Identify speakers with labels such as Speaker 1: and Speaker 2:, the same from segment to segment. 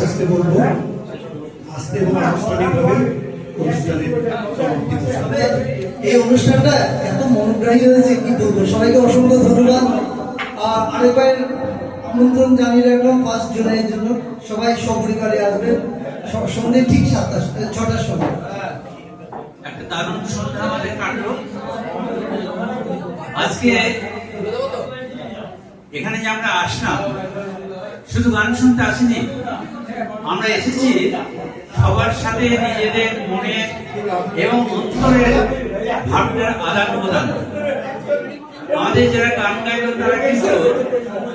Speaker 1: আস্তে বলবো, আস্তে এবং আনুষ্ঠানিকভাবে অনুষ্ঠানের সমাপ্তি ঘোষণা।
Speaker 2: এই অনুষ্ঠানটা এত মনোগ্রাহী হয়েছে কি বলবো। সবাইকে অসংখ্য ধন্যবাদ। আরেকবার আমন্ত্রণ জানিয়ে রাখলাম 5 জুলাইয়ের জন্য। সবাই সপরিবারে আসবেন সন্ধ্যে ঠিক 6টার সময়।
Speaker 3: একটা দারুণ সন্ধ্যা আমাদের কাটলো। আজকে এখানে যে আমরা আসলাম শুধু গান শুনতে আসিনি, আমরা এসেছি সবার সাথে নিজেদের মনে এবং অন্তরের ভাবনার আদান প্রদান। আমাদের যারা গান গাইল তারা কিন্তু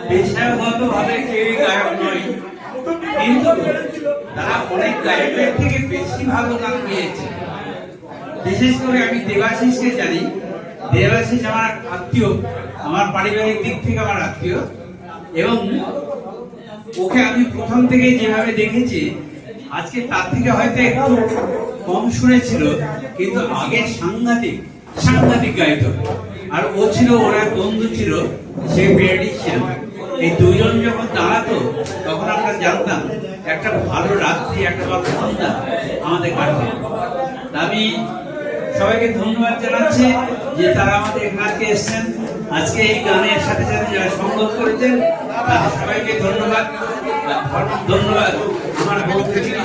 Speaker 3: পেশাগত ভাবে কেউই গায়ক নয়, কিন্তু তারা অনেক গায়কের থেকে বেশি ভালো গান গেয়েছে। বিশেষ করে আমি দেবাশিসকে জানি। দেবাশিস আমার আত্মীয়, আমার পারিবারিক দিক থেকে আমার আত্মীয়, এবং ওকে আমি প্রথম থেকে যেভাবে দেখেছি, আজকে তার থেকে হয়তো একটু কম শুনেছিল, কিন্তু আগে সাংঘাতিক গাইত। আর ও ছিল, ওর এক বন্ধু ছিল, সে মিউজিশিয়ান। এই দুজন যখন দাঁড়াতো তখন আমরা জানতাম একটা ভালো রাত্রি, একটা ভালো সন্ধ্যা আমাদের কাটবে। আমি সবাইকে ধন্যবাদ জানাচ্ছি যে তারা আমাদের এখানে এসেছেন। আজকে এই গানের সাথে সাথে যারা সংগত করেছেন তাদের সবাইকে ধন্যবাদ। আমার